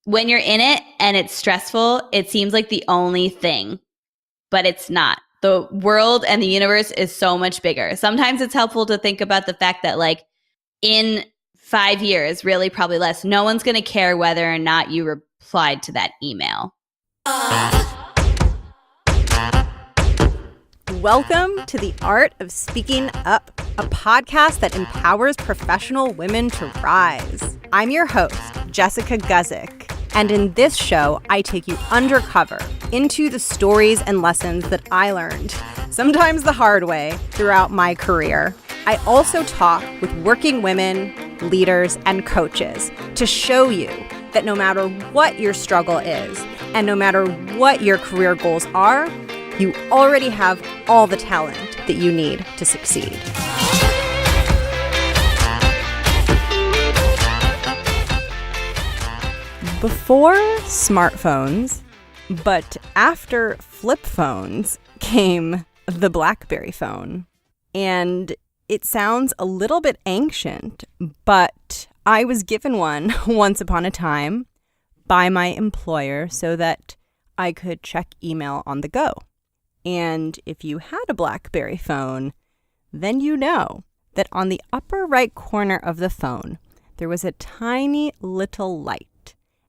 when you're in it and it's stressful, it seems like the only thing, but it's not. The world and the universe is so much bigger. Sometimes it's helpful to think about the fact that like in 5 years, really probably less, no one's going to care whether or not you replied to that email. Welcome to The Art of Speaking Up, a podcast that empowers professional women to rise. I'm your host, Jessica Guzik, and in this show, I take you undercover into the stories and lessons that I learned, sometimes the hard way, throughout my career. I also talk with working women, leaders, and coaches to show you that no matter what your struggle is, and no matter what your career goals are, you already have all the talent that you need to succeed. Before smartphones, but after flip phones, came the BlackBerry phone. And it sounds a little bit ancient, but I was given one once upon a time by my employer so that I could check email on the go. And if you had a BlackBerry phone, then you know that on the upper right corner of the phone, there was a tiny little light.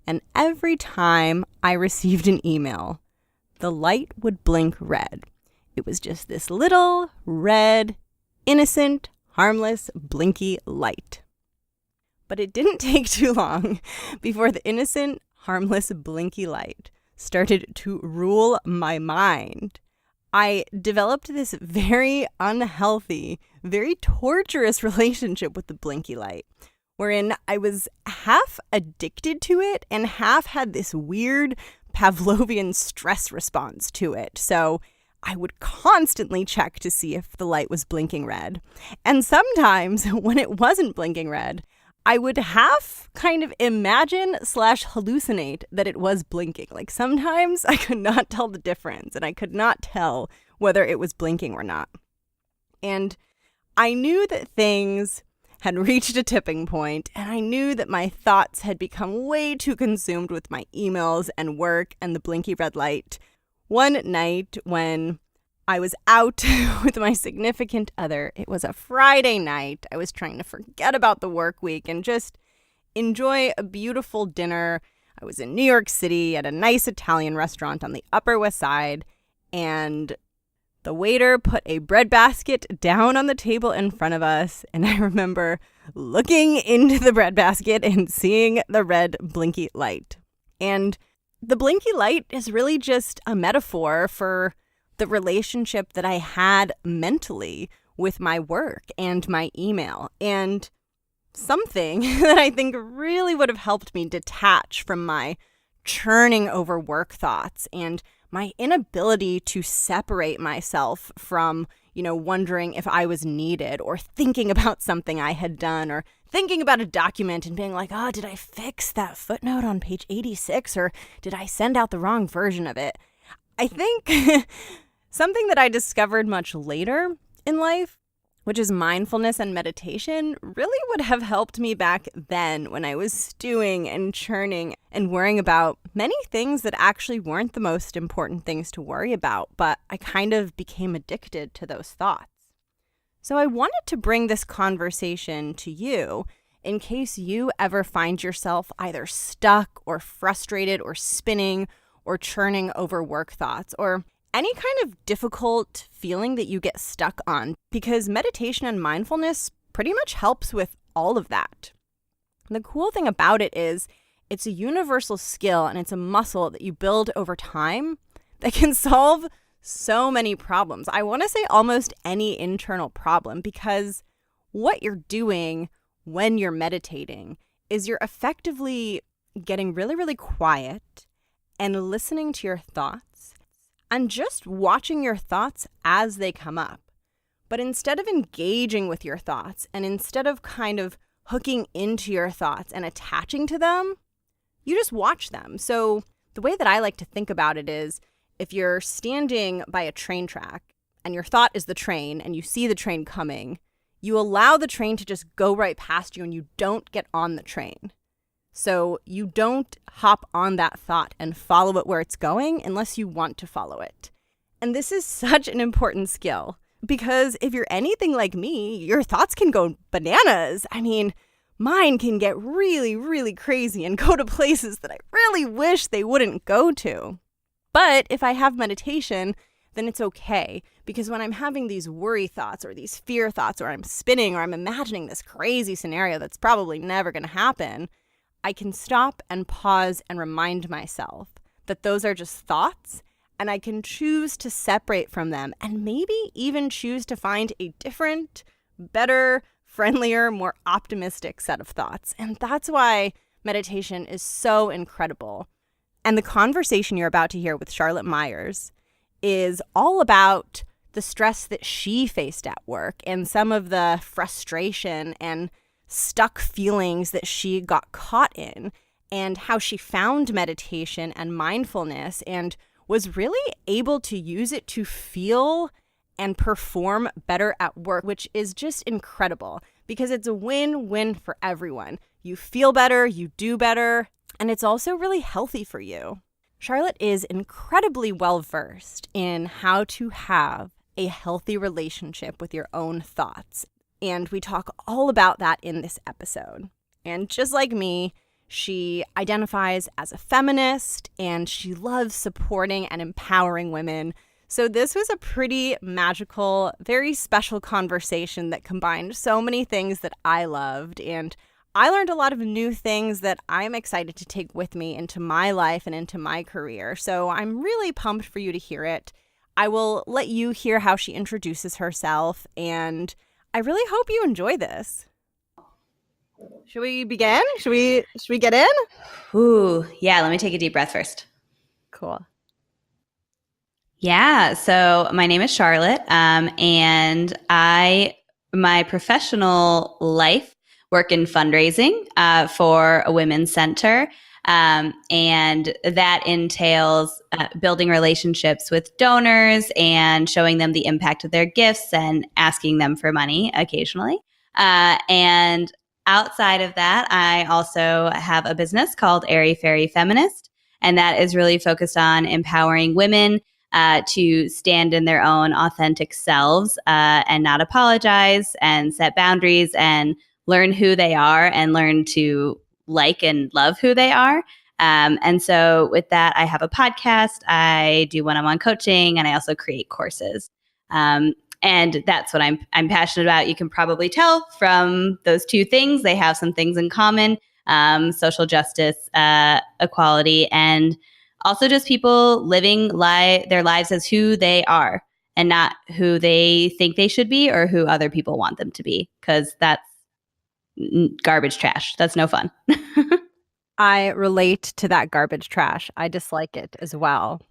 And every time I received an email, the light would blink red. It was just this little red, innocent, harmless, blinky light. But it didn't take too long before the innocent, harmless, blinky light started to rule my mind. I developed this very unhealthy, very torturous relationship with the blinky light, wherein I was half addicted to it and half had this weird Pavlovian stress response to it. So I would constantly check to see if the light was blinking red. And sometimes when it wasn't blinking red, I would half kind of imagine / hallucinate that it was blinking. Like sometimes I could not tell the difference and I could not tell whether it was blinking or not. And I knew that things had reached a tipping point, and I knew that my thoughts had become way too consumed with my emails and work and the blinky red light. One night when I was out with my significant other, it was a Friday night. I was trying to forget about the work week and just enjoy a beautiful dinner. I was in New York City at a nice Italian restaurant on the Upper West Side, and the waiter put a breadbasket down on the table in front of us, and I remember looking into the breadbasket and seeing the red blinky light. And the blinky light is really just a metaphor for the relationship that I had mentally with my work and my email, and something that I think really would have helped me detach from my churning over work thoughts and my inability to separate myself from, wondering if I was needed or thinking about something I had done or thinking about a document and being like, oh, did I fix that footnote on page 86 or did I send out the wrong version of it? I think something that I discovered much later in life, which is mindfulness and meditation, really would have helped me back then when I was stewing and churning and worrying about many things that actually weren't the most important things to worry about, but I kind of became addicted to those thoughts. So I wanted to bring this conversation to you in case you ever find yourself either stuck or frustrated or spinning or churning over work thoughts or any kind of difficult feeling that you get stuck on, because meditation and mindfulness pretty much helps with all of that. The cool thing about it is it's a universal skill and it's a muscle that you build over time that can solve so many problems. I want to say almost any internal problem, because what you're doing when you're meditating is you're effectively getting really, really quiet and listening to your thoughts and just watching your thoughts as they come up. But instead of engaging with your thoughts and instead of kind of hooking into your thoughts and attaching to them, you just watch them. So the way that I like to think about it is if you're standing by a train track and your thought is the train and you see the train coming, you allow the train to just go right past you and you don't get on the train. So you don't hop on that thought and follow it where it's going unless you want to follow it. And this is such an important skill because if you're anything like me, your thoughts can go bananas. I mean, mine can get really, really crazy and go to places that I really wish they wouldn't go to. But if I have meditation, then it's okay. Because when I'm having these worry thoughts or these fear thoughts or I'm spinning or I'm imagining this crazy scenario that's probably never going to happen, I can stop and pause and remind myself that those are just thoughts and I can choose to separate from them and maybe even choose to find a different, better, friendlier, more optimistic set of thoughts. And that's why meditation is so incredible. And the conversation you're about to hear with Charlotte Myers is all about the stress that she faced at work and some of the frustration and stuck feelings that she got caught in and how she found meditation and mindfulness and was really able to use it to feel and perform better at work, which is just incredible because it's a win-win for everyone. You feel better, you do better, and it's also really healthy for you. Charlotte is incredibly well-versed in how to have a healthy relationship with your own thoughts. And we talk all about that in this episode. And just like me, she identifies as a feminist and she loves supporting and empowering women. So this was a pretty magical, very special conversation that combined so many things that I loved. And I learned a lot of new things that I'm excited to take with me into my life and into my career. So I'm really pumped for you to hear it. I will let you hear how she introduces herself, and I really hope you enjoy this. Should we begin? Should we get in? Ooh, yeah, let me take a deep breath first. Cool. Yeah, so my name is Charlotte, and my professional life work in fundraising for a women's center. And that entails building relationships with donors and showing them the impact of their gifts and asking them for money occasionally. And outside of that, I also have a business called Airy Fairy Feminist, and that is really focused on empowering women to stand in their own authentic selves and not apologize and set boundaries and learn who they are and learn to like and love who they are. And so with that, I have a podcast, I do one-on-one coaching, and I also create courses. And that's what I'm passionate about. You can probably tell from those two things. They have some things in common, social justice, equality, and also just people living their lives as who they are and not who they think they should be or who other people want them to be, because that's garbage trash. That's no fun. I relate to that garbage trash. I dislike it as well.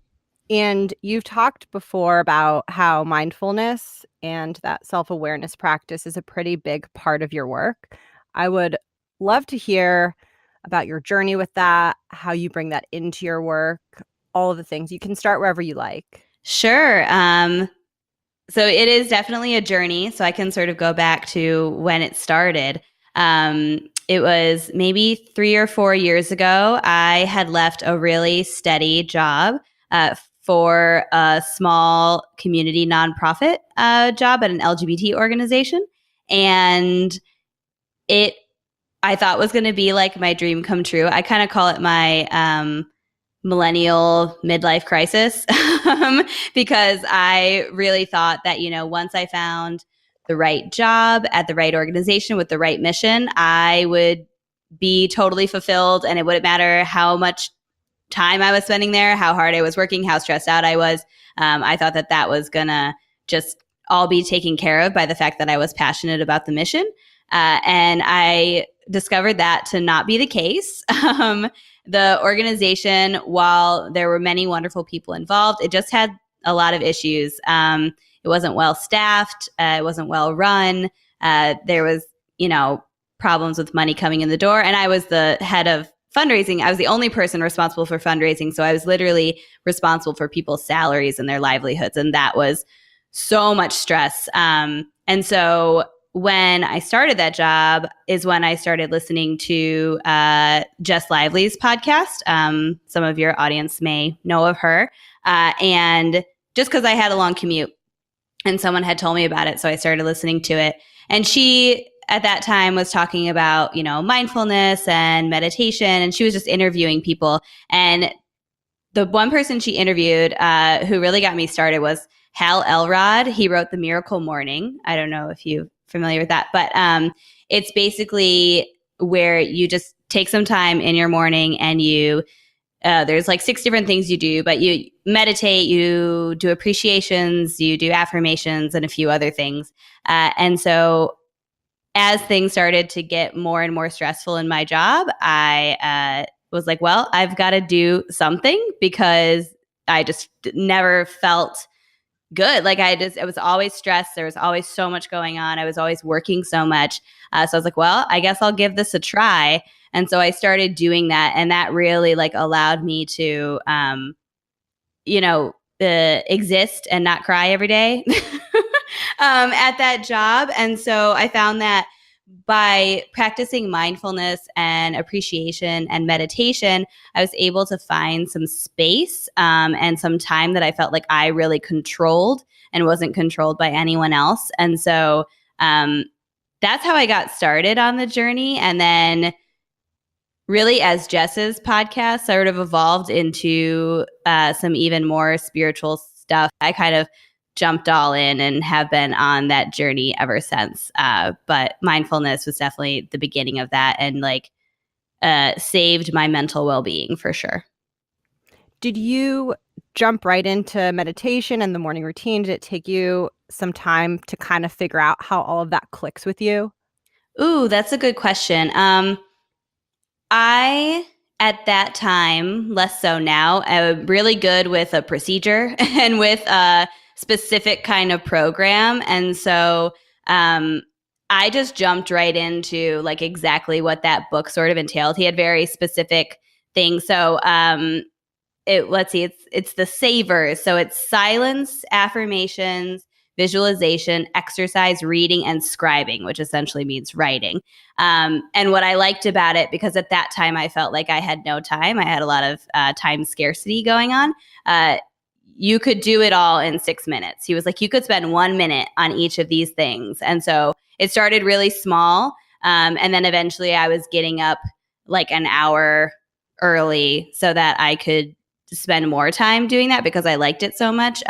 And you've talked before about how mindfulness and that self-awareness practice is a pretty big part of your work. I would love to hear about your journey with that, how you bring that into your work, all of the things. You can start wherever you like. Sure. So it is definitely a journey. So I can sort of go back to when it started. It was maybe 3 or 4 years ago. I had left a really steady job for a small community nonprofit job at an LGBT organization. And I thought was going to be like my dream come true. I kind of call it my millennial midlife crisis because I really thought that, once I found the right job at the right organization with the right mission, I would be totally fulfilled, and it wouldn't matter how much time I was spending there, how hard I was working, how stressed out I was. I thought that was going to just all be taken care of by the fact that I was passionate about the mission. And I discovered that to not be the case. The organization, while there were many wonderful people involved, it just had a lot of issues. It wasn't well staffed. It wasn't well run. There was, problems with money coming in the door. And I was the head of fundraising. I was the only person responsible for fundraising. So I was literally responsible for people's salaries and their livelihoods. And that was so much stress. And so when I started that job is when I started listening to Jess Lively's podcast. Some of your audience may know of her. And just because I had a long commute and someone had told me about it, so I started listening to it. And she, at that time, was talking about, mindfulness and meditation. And she was just interviewing people. And the one person she interviewed who really got me started was Hal Elrod. He wrote The Miracle Morning. I don't know if you're familiar with that, but it's basically where you just take some time in your morning and you there's like 6 different things you do, but you meditate, you do appreciations, you do affirmations, and a few other things. And so as things started to get more and more stressful in my job, I was like, well, I've got to do something because I just never felt good. Like I was always stressed. There was always so much going on. I was always working so much. So I was like, well, I guess I'll give this a try. And so I started doing that. And that really like allowed me to, exist and not cry every day at that job. And so I found that by practicing mindfulness and appreciation and meditation, I was able to find some space and some time that I felt like I really controlled and wasn't controlled by anyone else. And so that's how I got started on the journey. And then really, as Jess's podcast sort of evolved into some even more spiritual stuff, I kind of jumped all in and have been on that journey ever since. But mindfulness was definitely the beginning of that and like saved my mental well-being for sure. Did you jump right into meditation and the morning routine? Did it take you some time to kind of figure out how all of that clicks with you? Ooh, that's a good question. I, at that time, less so now, I'm really good with a procedure and with a specific kind of program. And so I just jumped right into like exactly what that book sort of entailed. He had very specific things. So let's see, it's the savers. So it's silence, affirmations, visualization, exercise, reading, and scribing, which essentially means writing. And what I liked about it, because at that time I felt like I had no time, I had a lot of time scarcity going on. You could do it all in 6 minutes. He was like, you could spend 1 minute on each of these things. And so it started really small. And then eventually I was getting up like an hour early so that I could spend more time doing that because I liked it so much.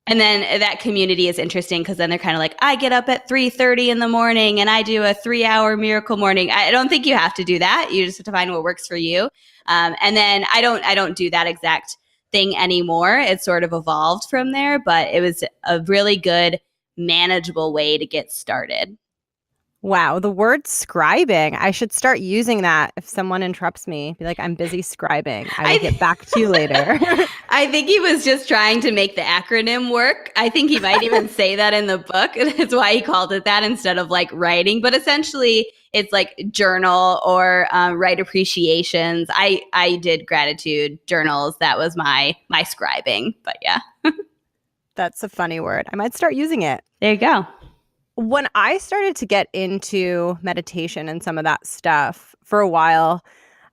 And then that community is interesting because then they're kind of like, I get up at 3:30 in the morning and I do a 3-hour miracle morning. I don't think you have to do that. You just have to find what works for you. And then I don't do that exact thing anymore. It sort of evolved from there, but it was a really good, manageable way to get started. Wow, the word scribing. I should start using that if someone interrupts me. Be like, I'm busy scribing. I will get back to you later. I think he was just trying to make the acronym work. I think he might even say that in the book. That's why he called it that instead of like writing. But essentially, it's like journal or write appreciations. I did gratitude journals. That was my scribing. But yeah. That's a funny word. I might start using it. There you go. When I started to get into meditation and some of that stuff, for a while,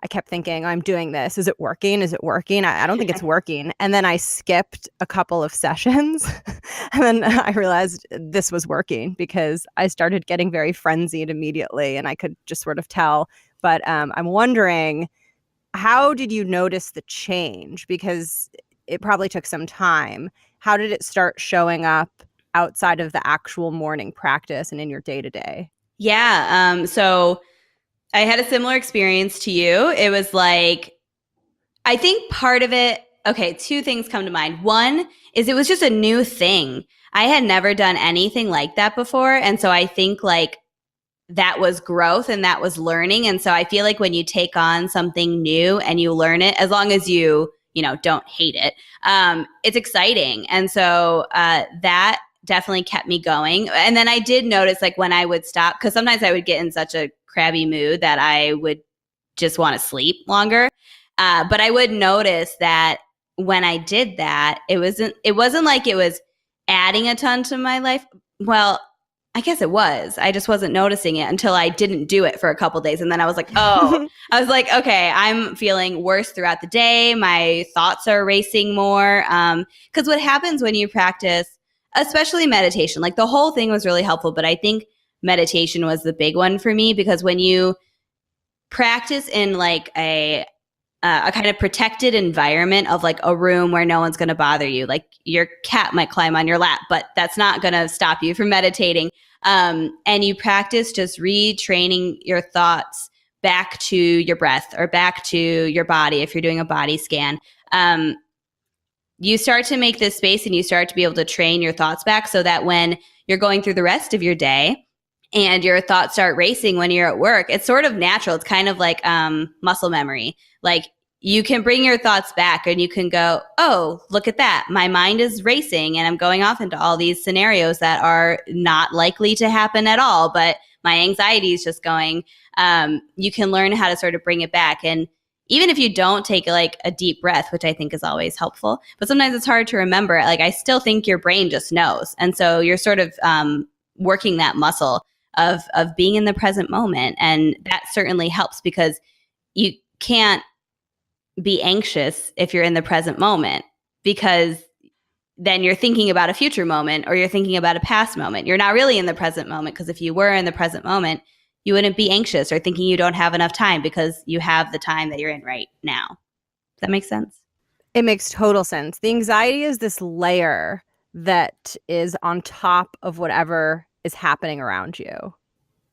I kept thinking, I'm doing this. Is it working? Is it working? I don't think it's working. And then I skipped a couple of sessions. And then I realized this was working because I started getting very frenzied immediately and I could just sort of tell. But I'm wondering, how did you notice the change? Because it probably took some time. How did it start showing up outside of the actual morning practice and in your day-to-day? Yeah. So I had a similar experience to you. It was like, I think part of it, okay, 2 things come to mind. One is it was just a new thing. I had never done anything like that before. And so I think like that was growth and that was learning. And so I feel like when you take on something new and you learn it, as long as you don't hate it, it's exciting. And so that definitely kept me going. And then I did notice like when I would stop, because sometimes I would get in such a crabby mood that I would just want to sleep longer. But I would notice that when I did that, it wasn't like it was adding a ton to my life. Well, I guess it was. I just wasn't noticing it until I didn't do it for a couple days. And then I was like, oh, I was like, okay, I'm feeling worse throughout the day. My thoughts are racing more. Because what happens when you practice, especially meditation, like the whole thing was really helpful, but I think meditation was the big one for me, because when you practice in like a kind of protected environment of like a room where no one's going to bother you. Like your cat might climb on your lap, but that's not going to stop you from meditating. And you practice just retraining your thoughts back to your breath or back to your body if you're doing a body scan. You start to make this space and you start to be able to train your thoughts back so that when you're going through the rest of your day and your thoughts start racing when you're at work, it's sort of natural. It's kind of like muscle memory. Like you can bring your thoughts back and you can go, oh, look at that. My mind is racing and I'm going off into all these scenarios that are not likely to happen at all, but my anxiety is just going. You can learn how to sort of bring it back. And even if you don't take like a deep breath, which I think is always helpful, but sometimes it's hard to remember. Like I still think your brain just knows. And so you're sort of working that muscle of being in the present moment. And that certainly helps because you can't be anxious if you're in the present moment, because then you're thinking about a future moment or you're thinking about a past moment. You're not really in the present moment, because if you were in the present moment, you wouldn't be anxious or thinking you don't have enough time, because you have the time that you're in right now. Does that make sense? It makes total sense. The anxiety is this layer that is on top of whatever is happening around you.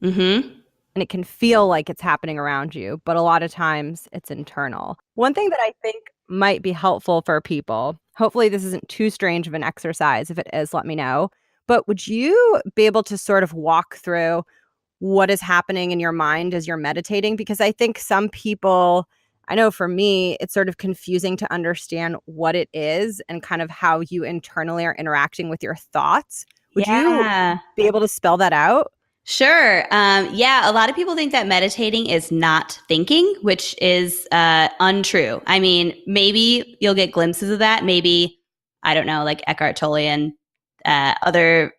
Mm-hmm. And it can feel like it's happening around you, but a lot of times it's internal. One thing that I think might be helpful for people, hopefully this isn't too strange of an exercise. If it is, let me know. But would you be able to sort of walk through what is happening in your mind as you're meditating? Because I think some people, I know for me, it's sort of confusing to understand what it is and kind of how you internally are interacting with your thoughts. Would you be able to spell that out? Sure. Yeah, a lot of people think that meditating is not thinking, which is untrue. I mean, maybe you'll get glimpses of that. Maybe, I don't know, like Eckhart Tolle and other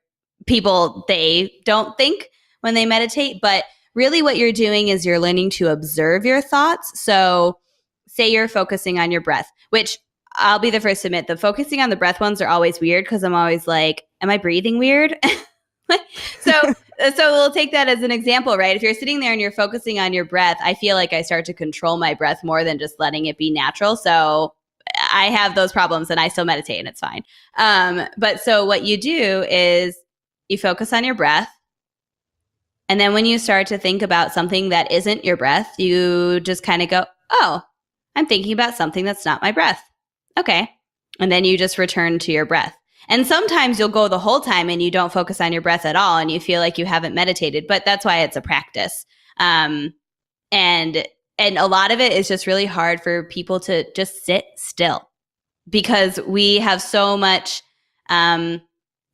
people, they don't think when they meditate. But really what you're doing is you're learning to observe your thoughts. So say you're focusing on your breath, which I'll be the first to admit, the focusing on the breath ones are always weird, because I'm always like, am I breathing weird? So we'll take that as an example, right? If you're sitting there and you're focusing on your breath, I feel like I start to control my breath more than just letting it be natural. So I have those problems and I still meditate and it's fine. But so what you do is you focus on your breath. And then when you start to think about something that isn't your breath, you just kind of go, oh, I'm thinking about something that's not my breath. Okay. And then you just return to your breath. And sometimes you'll go the whole time and you don't focus on your breath at all and you feel like you haven't meditated, but that's why it's a practice. And a lot of it is just really hard for people to just sit still, because we have so much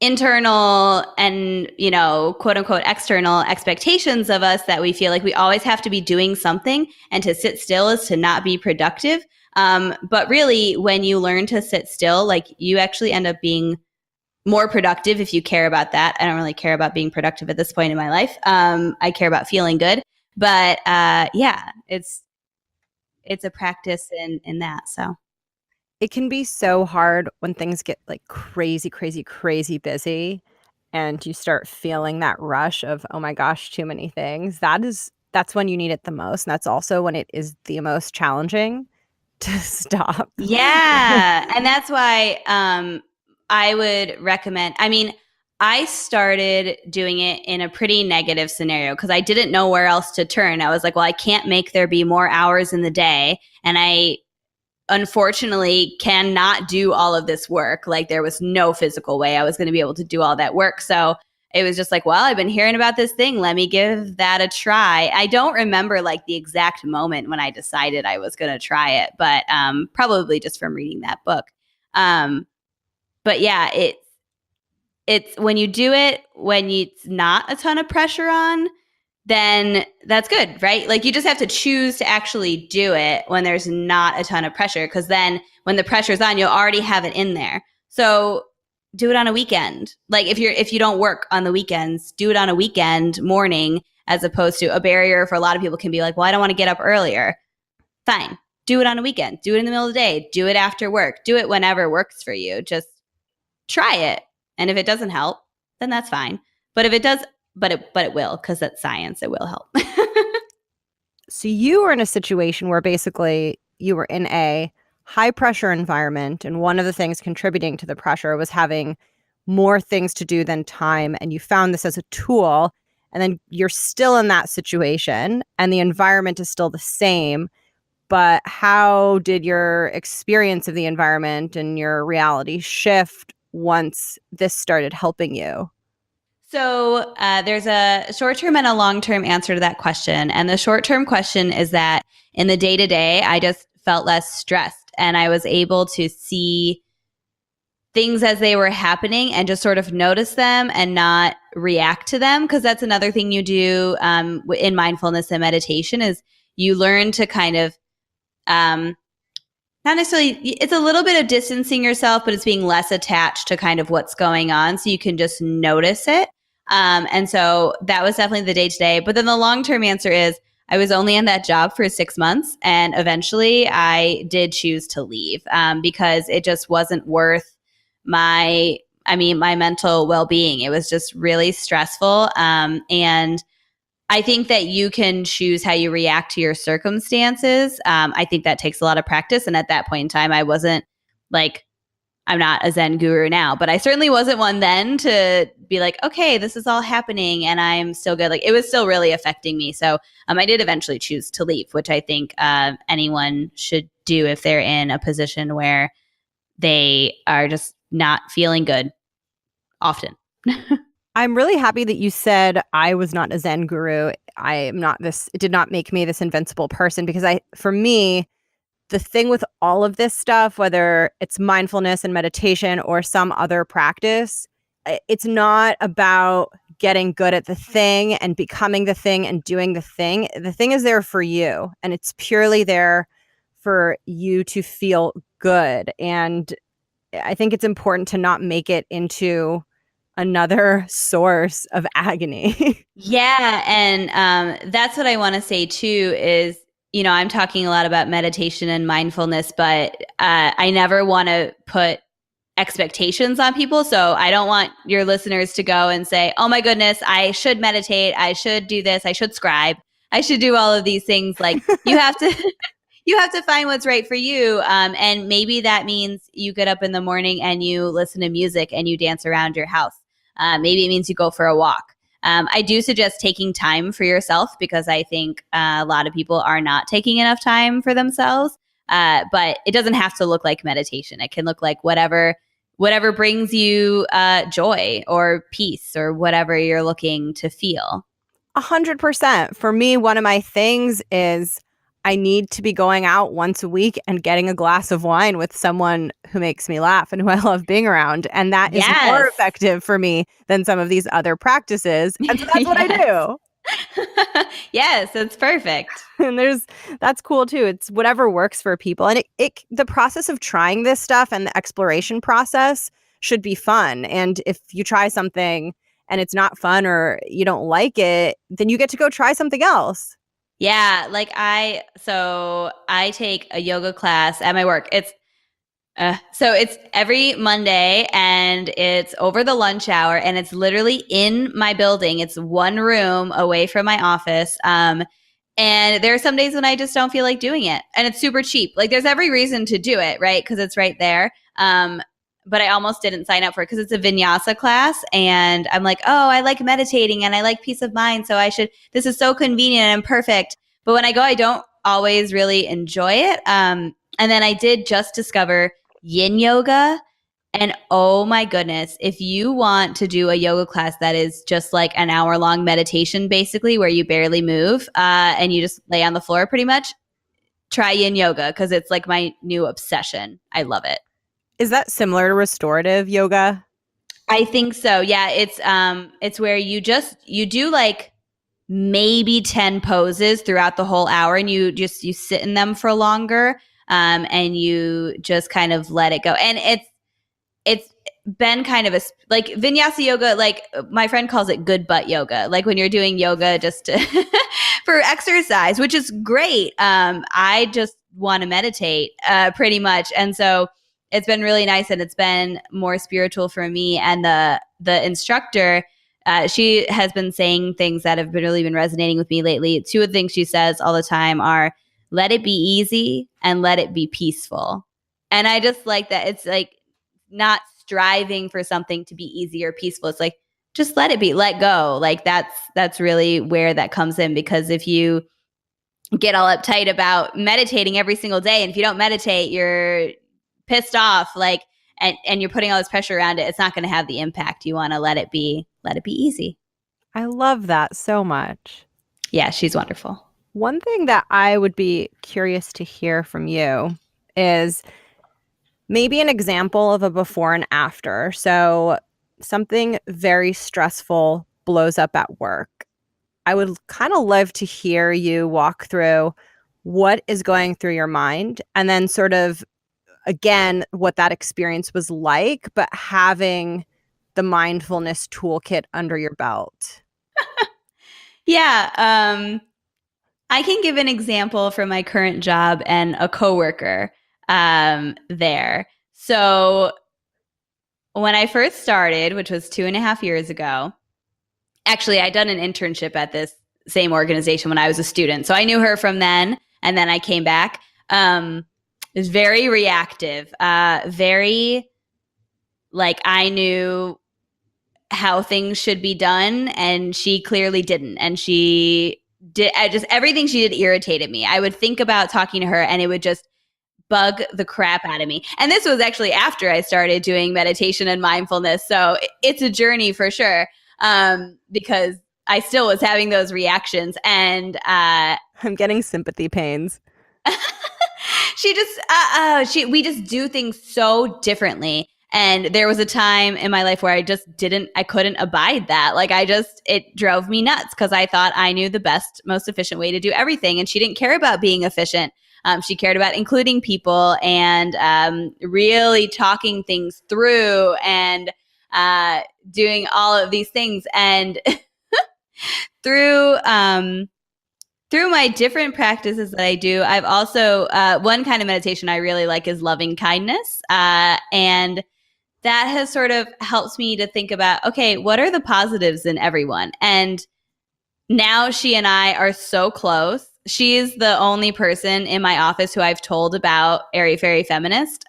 internal and, quote unquote, external expectations of us that we feel like we always have to be doing something, and to sit still is to not be productive. But really, when you learn to sit still, like you actually end up being more productive if you care about that. I don't really care about being productive at this point in my life. I care about feeling good. But yeah, it's a practice in that. So it can be so hard when things get like crazy, crazy, crazy busy and you start feeling that rush of, oh my gosh, too many things. That's when you need it the most. And that's also when it is the most challenging to stop. Yeah. And that's why I would recommend, I mean, I started doing it in a pretty negative scenario because I didn't know where else to turn. I was like, well, I can't make there be more hours in the day. And I unfortunately cannot do all of this work. Like there was no physical way I was going to be able to do all that work. So it was just like, well, I've been hearing about this thing. Let me give that a try. I don't remember like the exact moment when I decided I was going to try it, but probably just from reading that book. But yeah, it's when you do it, when it's not a ton of pressure on, then that's good, right? Like you just have to choose to actually do it when there's not a ton of pressure, because then when the pressure's on, you'll already have it in there. So do it on a weekend. Like if you don't work on the weekends, do it on a weekend morning, as opposed to a barrier for a lot of people can be like, well, I don't want to get up earlier. Fine. Do it on a weekend. Do it in the middle of the day. Do it after work. Do it whenever works for you. Just try it. And if it doesn't help, then that's fine. But if it does, but it will, because that's science, it will help. So you were in a situation where basically you were in a high pressure environment, and one of the things contributing to the pressure was having more things to do than time, and you found this as a tool, and then you're still in that situation and the environment is still the same, but how did your experience of the environment and your reality shift once this started helping you? So there's a short-term and a long-term answer to that question. And the short-term question is that in the day-to-day, I just felt less stressed, and I was able to see things as they were happening and just sort of notice them and not react to them. Because that's another thing you do in mindfulness and meditation is you learn to kind of not necessarily, it's a little bit of distancing yourself, but it's being less attached to kind of what's going on, so you can just notice it. And so that was definitely the day to day. But then the long-term answer is I was only in that job for 6 months, and eventually I did choose to leave because it just wasn't worth my mental well-being. It was just really stressful. And I think that you can choose how you react to your circumstances. I think that takes a lot of practice. And at that point in time, I wasn't like, I'm not a Zen guru now, but I certainly wasn't one then to be like, okay, this is all happening and I'm still good. Like, it was still really affecting me. So I did eventually choose to leave, which I think anyone should do if they're in a position where they are just not feeling good often. I'm really happy that you said I was not a Zen guru. I am not this. It did not make me this invincible person, because for me, the thing with all of this stuff, whether it's mindfulness and meditation or some other practice, it's not about getting good at the thing and becoming the thing and doing the thing. The thing is there for you, and it's purely there for you to feel good. And I think it's important to not make it into another source of agony. Yeah. And that's what I want to say too is, I'm talking a lot about meditation and mindfulness, but I never want to put expectations on people. So I don't want your listeners to go and say, oh my goodness, I should meditate. I should do this. I should scribe. I should do all of these things. Like, you have to you have to find what's right for you. And maybe that means you get up in the morning and you listen to music and you dance around your house. Maybe it means you go for a walk. I do suggest taking time for yourself, because I think a lot of people are not taking enough time for themselves. But it doesn't have to look like meditation. It can look like whatever brings you joy or peace or whatever you're looking to feel. 100%. For me, one of my things is I need to be going out once a week and getting a glass of wine with someone who makes me laugh and who I love being around. And that is more effective for me than some of these other practices. And so that's what I do. Yes, that's perfect. And that's cool too. It's whatever works for people. And the process of trying this stuff and the exploration process should be fun. And if you try something and it's not fun or you don't like it, then you get to go try something else. Yeah, like I take a yoga class at my work. It's every Monday, and it's over the lunch hour, and it's literally in my building. It's one room away from my office. And there are some days when I just don't feel like doing it, and it's super cheap. Like, there's every reason to do it, right? Because it's right there. But I almost didn't sign up for it because it's a vinyasa class. And I'm like, oh, I like meditating and I like peace of mind. So this is so convenient and perfect. But when I go, I don't always really enjoy it. And then I did just discover yin yoga. And oh my goodness, if you want to do a yoga class that is just like an hour-long meditation, basically, where you barely move and you just lay on the floor pretty much, try yin yoga, because it's like my new obsession. I love it. Is that similar to restorative yoga? I think so. Yeah, it's where you do like maybe 10 poses throughout the whole hour, and you sit in them for longer, and you just kind of let it go. And been kind of like vinyasa yoga, like my friend calls it good butt yoga, like when you're doing yoga just to for exercise, which is great. I just want to meditate pretty much. And so it's been really nice, and it's been more spiritual for me. And the instructor, she has been saying things that have really been resonating with me lately. Two of the things she says all the time are, let it be easy and let it be peaceful. And I just like that. It's like not striving for something to be easy or peaceful. It's like, just let it be, let go. Like that's really where that comes in, because if you get all uptight about meditating every single day, and if you don't meditate, you're pissed off, like, and you're putting all this pressure around it, it's not going to have the impact. You want to let it be easy. I love that so much. Yeah, she's wonderful. One thing that I would be curious to hear from you is maybe an example of a before and after. So something very stressful blows up at work. I would kind of love to hear you walk through what is going through your mind, and then sort of, again, what that experience was like, but having the mindfulness toolkit under your belt. Yeah. I can give an example from my current job and a coworker there. So when I first started, which was 2.5 years ago, actually, I'd done an internship at this same organization when I was a student. So I knew her from then, and then I came back. It was very reactive, very like I knew how things should be done, and she clearly didn't. And she did everything she did irritated me. I would think about talking to her, and it would just bug the crap out of me. And this was actually after I started doing meditation and mindfulness. So it's a journey for sure, because I still was having those reactions. And I'm getting sympathy pains. We just do things so differently. And there was a time in my life where I couldn't abide that. Like it drove me nuts, because I thought I knew the best, most efficient way to do everything. And she didn't care about being efficient. She cared about including people and really talking things through and doing all of these things. And through my different practices that I do, I've also, one kind of meditation I really like is loving kindness. And that has sort of helped me to think about, okay, what are the positives in everyone? And now she and I are so close. She's the only person in my office who I've told about Airy Fairy Feminist.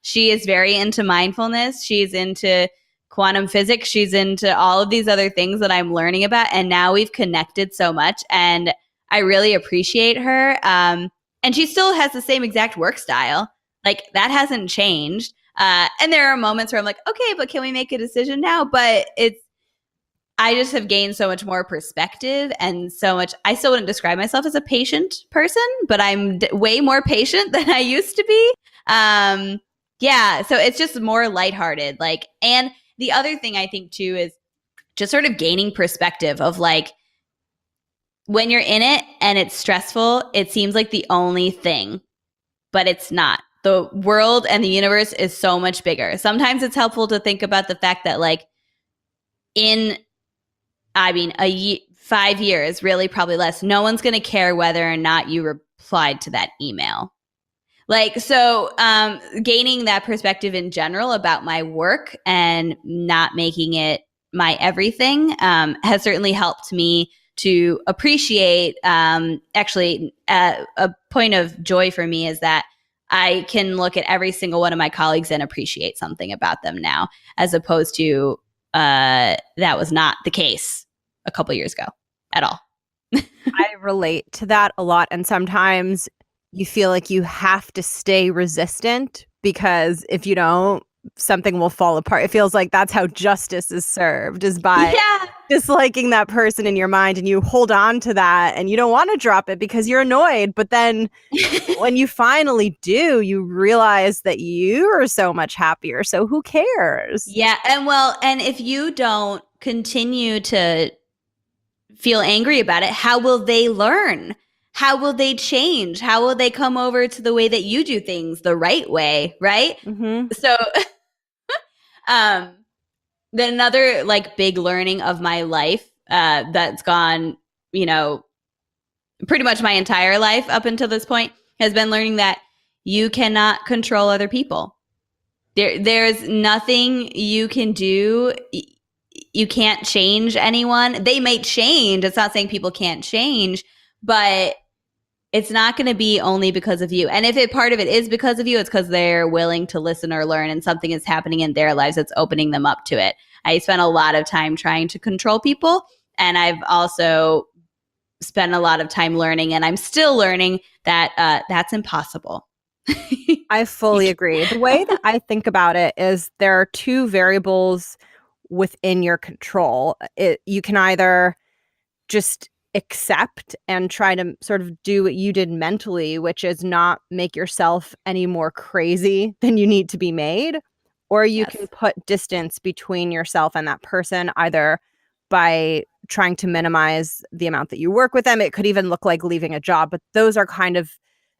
She is very into mindfulness. She's into quantum physics. She's into all of these other things that I'm learning about. And now we've connected so much, and I really appreciate her. And she still has the same exact work style. Like, that hasn't changed. And there are moments where I'm like, okay, but can we make a decision now? But I just have gained so much more perspective and so much. I still wouldn't describe myself as a patient person, but I'm way more patient than I used to be. Yeah. So it's just more lighthearted. Like, and the other thing I think too is just sort of gaining perspective of like, when you're in it and it's stressful, it seems like the only thing, but it's not. The world and the universe is so much bigger. Sometimes it's helpful to think about the fact that like 5 years, really probably less, no one's going to care whether or not you replied to that email. Like, so gaining that perspective in general about my work and not making it my everything has certainly helped me to appreciate. Actually, a point of joy for me is that I can look at every single one of my colleagues and appreciate something about them now, as opposed to that was not the case a couple years ago at all. I relate to that a lot. And sometimes you feel like you have to stay resistant, because if you don't, something will fall apart. It feels like that's how justice is served, is by disliking that person in your mind, and you hold on to that and you don't want to drop it because you're annoyed. But then when you finally do, you realize that you are so much happier. So who cares? Yeah. And if you don't continue to feel angry about it, how will they learn? How will they change? How will they come over to the way that you do things the right way? Right. Mm-hmm. So um, then another like big learning of my life that's gone, you know, pretty much my entire life up until this point has been learning that you cannot control other people. There's nothing you can do. You can't change anyone. They may change. It's not saying people can't change, but it's not going to be only because of you. And if part of it is because of you, it's because they're willing to listen or learn and something is happening in their lives that's opening them up to it. I spent a lot of time trying to control people. And I've also spent a lot of time learning, and I'm still learning that that's impossible. I fully agree. The way that I think about it is there are two variables within your control. You can either just accept and try to sort of do what you did mentally, which is not make yourself any more crazy than you need to be made, or you can put distance between yourself and that person, either by trying to minimize the amount that you work with them. It could even look like leaving a job, but those are kind of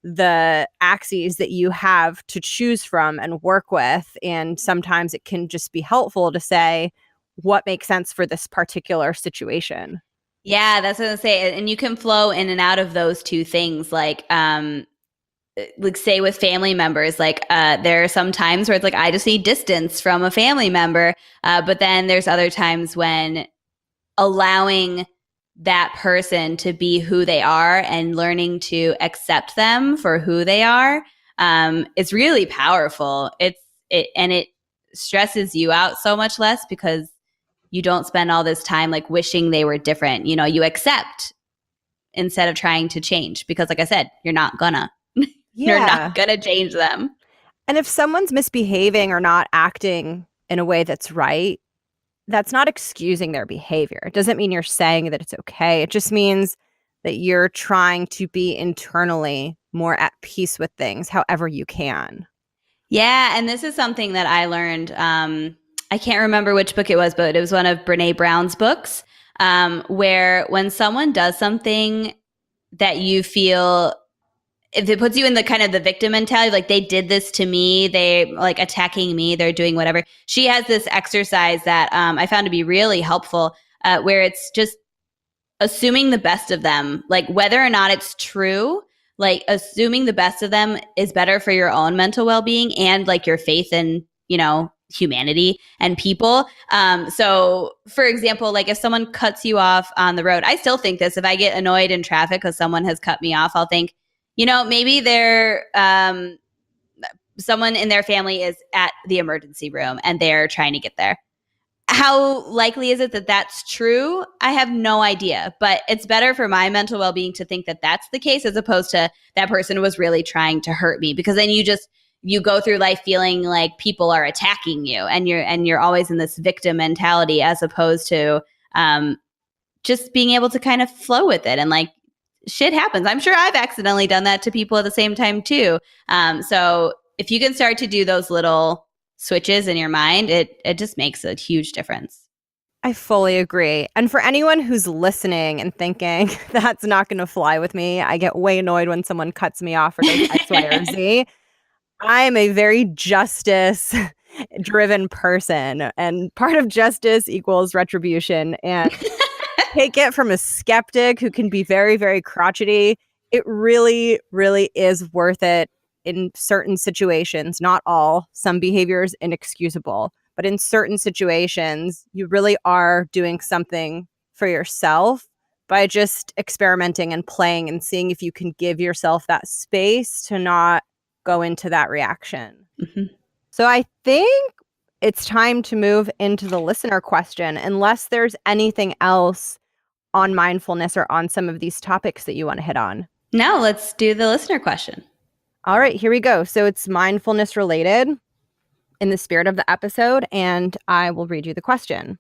the axes that you have to choose from and work with. And sometimes it can just be helpful to say what makes sense for this particular situation. Yeah, that's what I say. And you can flow in and out of those two things. Like say with family members, like there are some times where it's like, I just need distance from a family member. But then there's other times when allowing that person to be who they are and learning to accept them for who they are is really powerful. It stresses you out so much less because you don't spend all this time like wishing they were different. You know, you accept instead of trying to change because, like I said, you're not gonna. You're not gonna change them. And if someone's misbehaving or not acting in a way that's right, that's not excusing their behavior. It doesn't mean you're saying that it's okay. It just means that you're trying to be internally more at peace with things however you can. Yeah, and this is something that I learned. I can't remember which book it was, but it was one of Brene Brown's books, where when someone does something that you feel, if it puts you in the kind of the victim mentality, like they did this to me, they like attacking me, they're doing whatever. She has this exercise that I found to be really helpful, where it's just assuming the best of them, like whether or not it's true, like assuming the best of them is better for your own mental well-being and like your faith in, you know, humanity and people. So for example, like if someone cuts you off on the road, I still think this, if I get annoyed in traffic because someone has cut me off, I'll think, you know, maybe they're, someone in their family is at the emergency room and they're trying to get there. How likely is it that that's true? I have no idea, but it's better for my mental well-being to think that that's the case as opposed to that person was really trying to hurt me, because then you go through life feeling like people are attacking you and you're always in this victim mentality as opposed to just being able to kind of flow with it and like shit happens. I'm sure I've accidentally done that to people at the same time too. So if you can start to do those little switches in your mind, it just makes a huge difference. I fully agree. And for anyone who's listening and thinking that's not going to fly with me, I get way annoyed when someone cuts me off or does X, Y, or Z. I'm a very justice driven person, and part of justice equals retribution. And take it from a skeptic who can be very, very crotchety. It really, really is worth it in certain situations. Not all. Some behavior is inexcusable. But in certain situations, you really are doing something for yourself by just experimenting and playing and seeing if you can give yourself that space to not go into that reaction. Mm-hmm. So I think it's time to move into the listener question, unless there's anything else on mindfulness or on some of these topics that you want to hit on. No, let's do the listener question. All right, here we go. So it's mindfulness related in the spirit of the episode, and I will read you the question.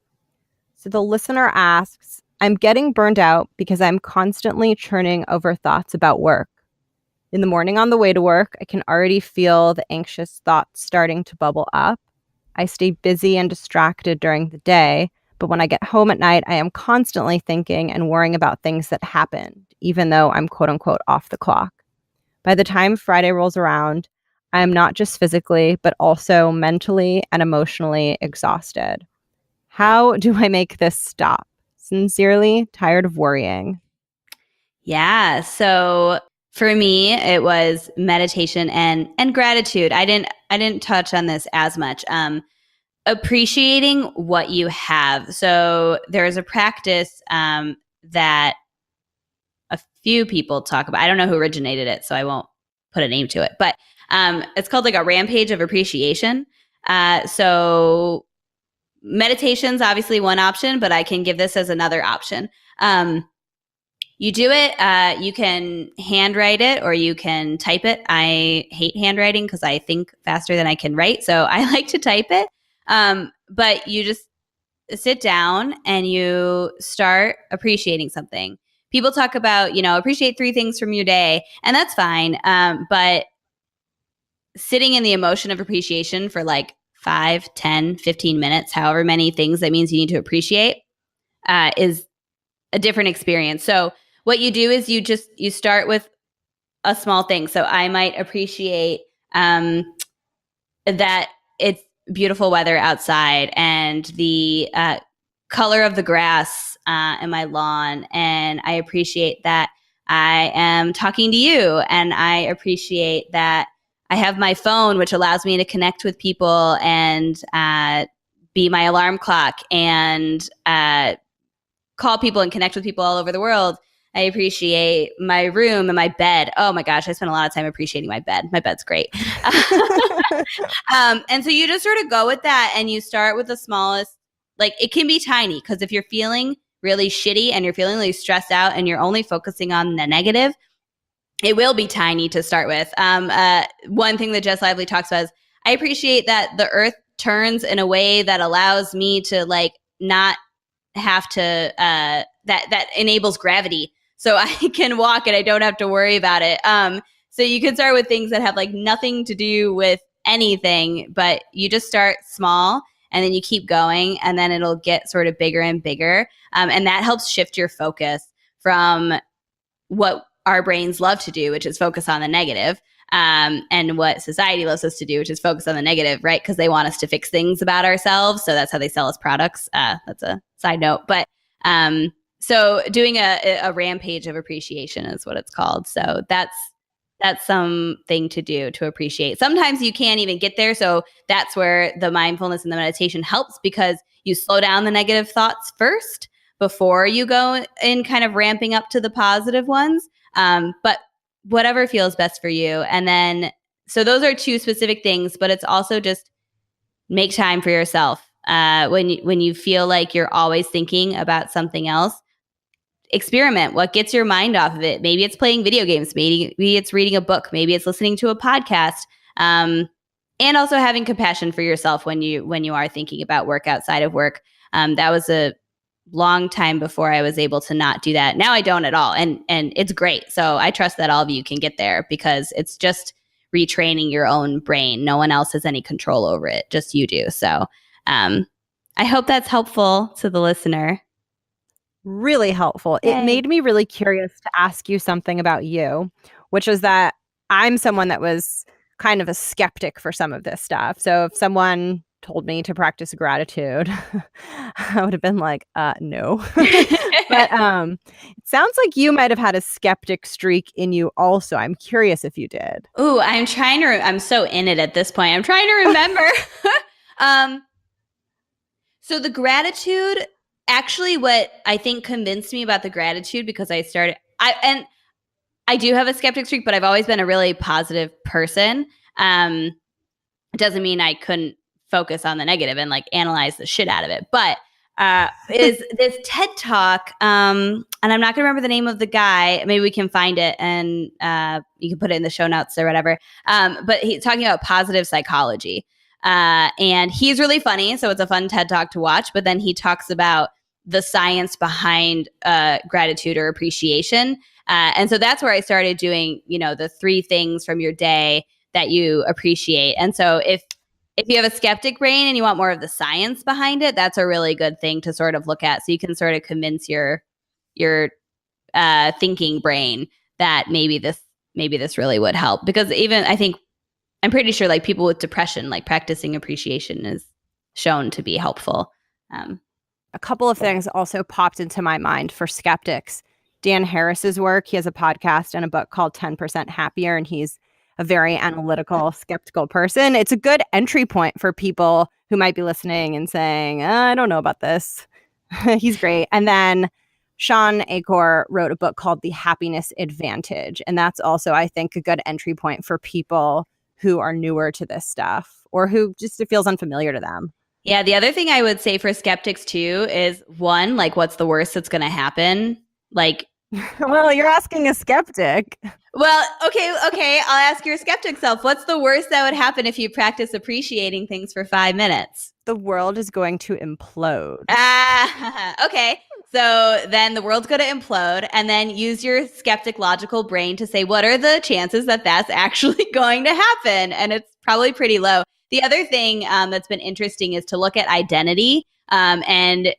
So the listener asks, I'm getting burned out because I'm constantly churning over thoughts about work. In the morning on the way to work, I can already feel the anxious thoughts starting to bubble up. I stay busy and distracted during the day, but when I get home at night, I am constantly thinking and worrying about things that happened, even though I'm quote unquote off the clock. By the time Friday rolls around, I am not just physically, but also mentally and emotionally exhausted. How do I make this stop? Sincerely, tired of worrying. Yeah. So for me, it was meditation and gratitude. I didn't touch on this as much. Appreciating what you have. So there's a practice that a few people talk about. I don't know who originated it, so I won't put a name to it. But it's called like a rampage of appreciation. So meditation's obviously one option, but I can give this as another option. You do it, you can handwrite it or you can type it. I hate handwriting because I think faster than I can write. So I like to type it. But you just sit down and you start appreciating something. People talk about, appreciate 3 things from your day, and that's fine. But sitting in the emotion of appreciation for like 5, 10, 15 minutes, however many things that means you need to appreciate, is a different experience. So what you do is you start with a small thing. So I might appreciate that it's beautiful weather outside and the color of the grass in my lawn. And I appreciate that I am talking to you. And I appreciate that I have my phone, which allows me to connect with people and be my alarm clock and call people and connect with people all over the world. I appreciate my room and my bed. Oh my gosh, I spend a lot of time appreciating my bed. My bed's great. And so you just sort of go with that and you start with the smallest, like it can be tiny, because if you're feeling really shitty and you're feeling really stressed out and you're only focusing on the negative, it will be tiny to start with. One thing that Jess Lively talks about is I appreciate that the earth turns in a way that allows me to like not have to, that enables gravity. So I can walk and I don't have to worry about it. So you can start with things that have like nothing to do with anything, but you just start small and then you keep going and then it'll get sort of bigger and bigger. And that helps shift your focus from what our brains love to do, which is focus on the negative, and what society loves us to do, which is focus on the negative, right? Because they want us to fix things about ourselves. So that's how they sell us products. That's a side note. But so doing a rampage of appreciation is what it's called. So that's something to do to appreciate. Sometimes you can't even get there. So that's where the mindfulness and the meditation helps, because you slow down the negative thoughts first before you go in kind of ramping up to the positive ones. But whatever feels best for you. And then, so those are 2 specific things, but it's also just make time for yourself. When you feel like you're always thinking about something else, experiment what gets your mind off of it. Maybe it's playing video games. Maybe it's reading a book. Maybe it's listening to a podcast. And also having compassion for yourself when you are thinking about work outside of work. That was a long time before I was able to not do that. Now I don't at all. And it's great. So I trust that all of you can get there, because it's just retraining your own brain. No one else has any control over it. Just you do. So I hope that's helpful to the listener. Really helpful. Yay. It made me really curious to ask you something about you, which is that I'm someone that was kind of a skeptic for some of this stuff. So if someone told me to practice gratitude, I would have been like, no. But it sounds like you might have had a skeptic streak in you also. I'm curious if you did. Ooh, I'm so in it at this point. I'm trying to remember. So the gratitude, actually what I think convinced me about the gratitude, because I do have a skeptic streak, but I've always been a really positive person. It doesn't mean I couldn't focus on the negative and like analyze the shit out of it. But is this TED Talk, and I'm not going to remember the name of the guy. Maybe we can find it and you can put it in the show notes or whatever. But he's talking about positive psychology. And he's really funny, so it's a fun TED Talk to watch. But then he talks about the science behind gratitude or appreciation. And so that's where I started doing, the 3 things from your day that you appreciate. And so if you have a skeptic brain and you want more of the science behind it, that's a really good thing to sort of look at. So you can sort of convince your thinking brain that maybe this really would help. Because even I think I'm pretty sure like people with depression, like practicing appreciation is shown to be helpful. A couple of things also popped into my mind for skeptics. Dan Harris's work, he has a podcast and a book called 10% Happier, and he's a very analytical, skeptical person. It's a good entry point for people who might be listening and saying, I don't know about this. He's great. And then Sean Acor wrote a book called The Happiness Advantage. And that's also, I think, a good entry point for people who are newer to this stuff or who just it feels unfamiliar to them. Yeah, the other thing I would say for skeptics too is one, like what's the worst that's going to happen? Like, well, you're asking a skeptic. Well, okay, I'll ask your skeptic self. What's the worst that would happen if you practice appreciating things for 5 minutes? The world is going to implode. Okay. So then the world's going to implode, and then use your skeptic logical brain to say, what are the chances that that's actually going to happen? And it's probably pretty low. The other thing that's been interesting is to look at identity and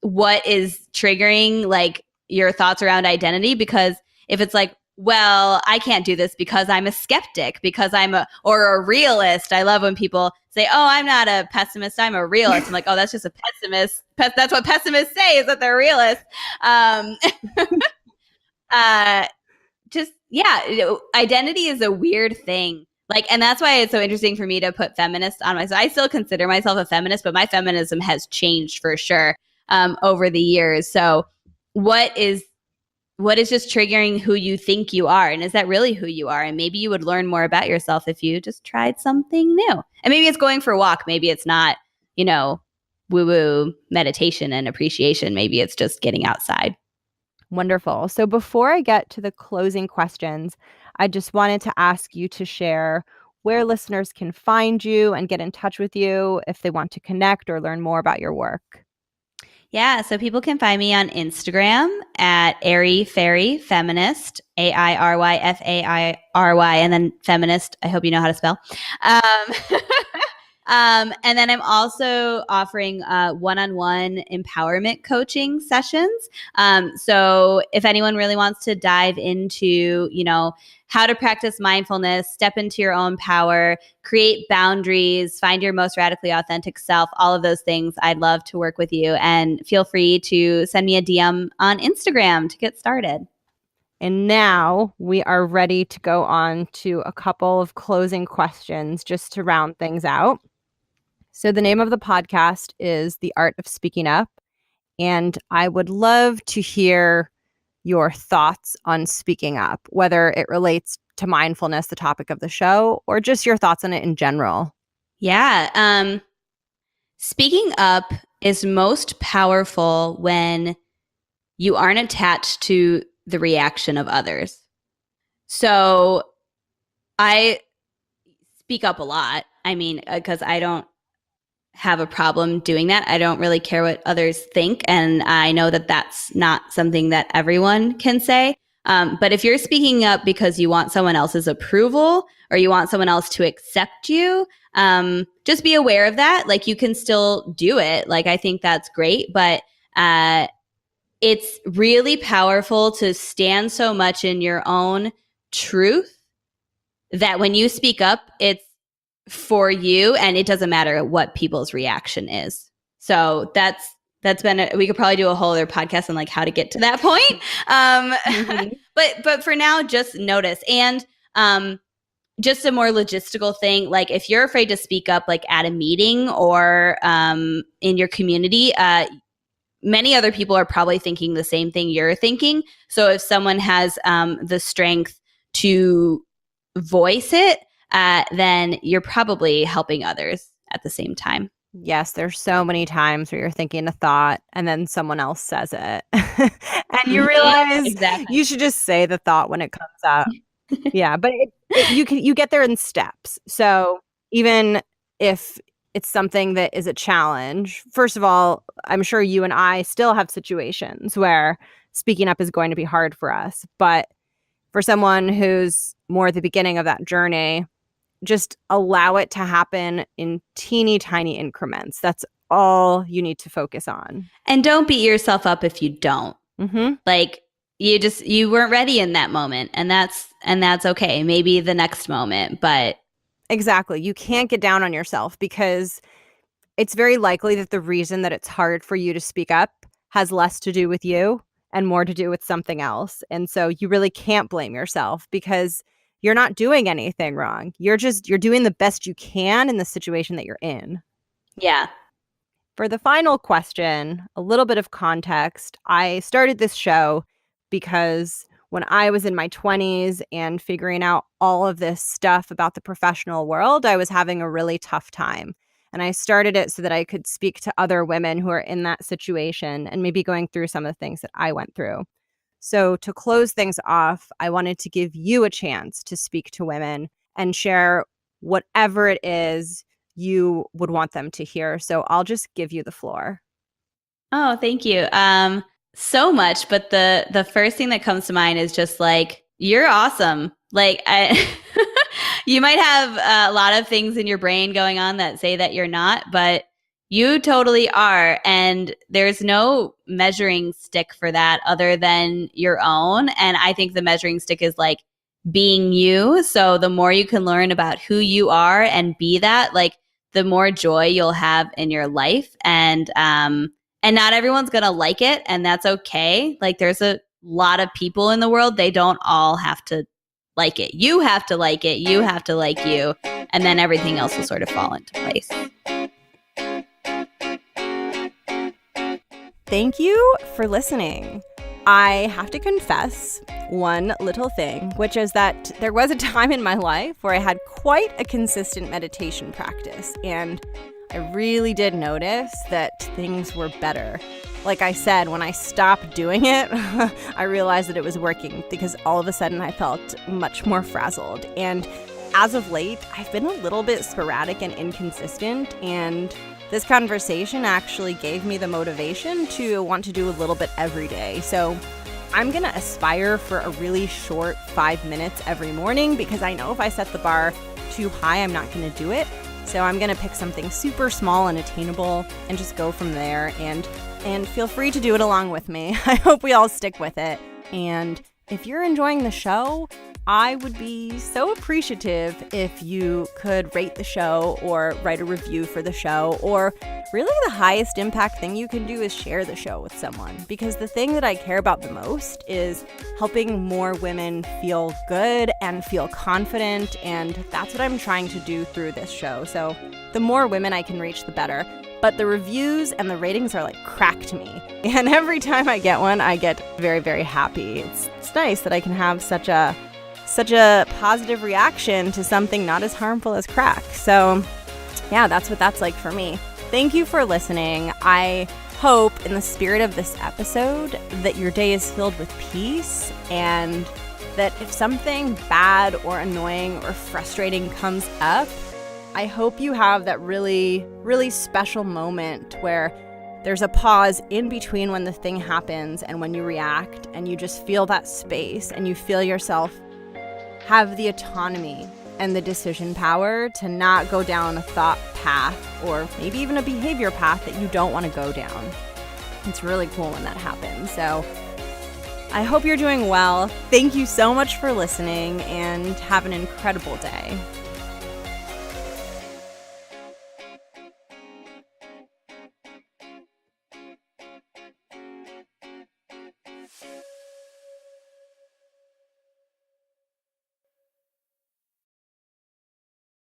what is triggering like your thoughts around identity. Because if it's like, well, I can't do this because I'm a skeptic, because I'm a realist. I love when people say, oh, I'm not a pessimist, I'm a realist. I'm like, oh, that's just a pessimist. That's what pessimists say, is that they're realists. Identity is a weird thing. Like, and that's why it's so interesting for me to put feminist on myself. I still consider myself a feminist, but my feminism has changed for sure over the years. So what is just triggering who you think you are? And is that really who you are? And maybe you would learn more about yourself if you just tried something new. And maybe it's going for a walk. Maybe it's not, woo-woo meditation and appreciation. Maybe it's just getting outside. Wonderful. So before I get to the closing questions, I just wanted to ask you to share where listeners can find you and get in touch with you if they want to connect or learn more about your work. Yeah, so people can find me on Instagram at Airy Fairy Feminist, AIRYFAIRY, and then feminist. I hope you know how to spell. And then I'm also offering one-on-one empowerment coaching sessions. So if anyone really wants to dive into, how to practice mindfulness, step into your own power, create boundaries, find your most radically authentic self, all of those things, I'd love to work with you. And feel free to send me a DM on Instagram to get started. And now we are ready to go on to a couple of closing questions just to round things out. So the name of the podcast is The Art of Speaking Up. And I would love to hear your thoughts on speaking up, whether it relates to mindfulness, the topic of the show, or just your thoughts on it in general. Yeah. Speaking up is most powerful when you aren't attached to the reaction of others. So I speak up a lot. I mean, because I don't have a problem doing that. I don't really care what others think. And I know that that's not something that everyone can say. But if you're speaking up because you want someone else's approval or you want someone else to accept you, just be aware of that. Like, you can still do it. Like, I think that's great. But it's really powerful to stand so much in your own truth that when you speak up, it's for you, and it doesn't matter what people's reaction is. So that's been we could probably do a whole other podcast on like how to get to that point. But for now, just notice. And just a more logistical thing, like if you're afraid to speak up like at a meeting or in your community, many other people are probably thinking the same thing you're thinking. So if someone has the strength to voice it, then you're probably helping others at the same time. Yes, there's so many times where you're thinking a thought and then someone else says it. And you realize you should just say the thought when it comes out. Yeah, but you get there in steps. So even if it's something that is a challenge, first of all, I'm sure you and I still have situations where speaking up is going to be hard for us. But for someone who's more at the beginning of that journey, just allow it to happen in teeny tiny increments. That's all you need to focus on. And don't beat yourself up if you don't. Mm-hmm. Like, you weren't ready in that moment, and that's okay. Maybe the next moment, but Exactly. You can't get down on yourself because it's very likely that the reason that it's hard for you to speak up has less to do with you and more to do with something else. And so you really can't blame yourself because you're not doing anything wrong. You're doing the best you can in the situation that you're in. Yeah. For the final question, a little bit of context. I started this show because when I was in my 20s and figuring out all of this stuff about the professional world, I was having a really tough time. And I started it so that I could speak to other women who are in that situation and maybe going through some of the things that I went through. So to close things off, I wanted to give you a chance to speak to women and share whatever it is you would want them to hear. So I'll just give you the floor. Oh, thank you. So much, but the first thing that comes to mind is just like, you're awesome. Like you might have a lot of things in your brain going on that say that you're not, but you totally are. And there's no measuring stick for that other than your own. And I think the measuring stick is like being you. So the more you can learn about who you are and be that, like the more joy you'll have in your life. And not everyone's going to like it, and that's okay. Like there's a lot of people in the world, they don't all have to like it. You have to like it. You have to like you. And then everything else will sort of fall into place. Thank you for listening. I have to confess one little thing, which is that there was a time in my life where I had quite a consistent meditation practice, and I really did notice that things were better. Like I said, when I stopped doing it, I realized that it was working because all of a sudden I felt much more frazzled. And as of late, I've been a little bit sporadic and inconsistent, and this conversation actually gave me the motivation to want to do a little bit every day. So I'm going to aspire for a really short 5 minutes every morning because I know if I set the bar too high, I'm not going to do it. So I'm going to pick something super small and attainable and just go from there, and feel free to do it along with me. I hope we all stick with it. And if you're enjoying the show, I would be so appreciative if you could rate the show or write a review for the show, or really the highest impact thing you can do is share the show with someone, because the thing that I care about the most is helping more women feel good and feel confident, and that's what I'm trying to do through this show. So the more women I can reach, the better. But the reviews and the ratings are like crack to me. And every time I get one, I get very, very happy. It's nice that I can have such a positive reaction to something not as harmful as crack. So yeah, that's what that's like for me. Thank you for listening. I hope in the spirit of this episode that your day is filled with peace, and that if something bad or annoying or frustrating comes up, I hope you have that really, really special moment where there's a pause in between when the thing happens and when you react, and you just feel that space and you feel yourself have the autonomy and the decision power to not go down a thought path or maybe even a behavior path that you don't want to go down. It's really cool when that happens. So I hope you're doing well. Thank you so much for listening, and have an incredible day.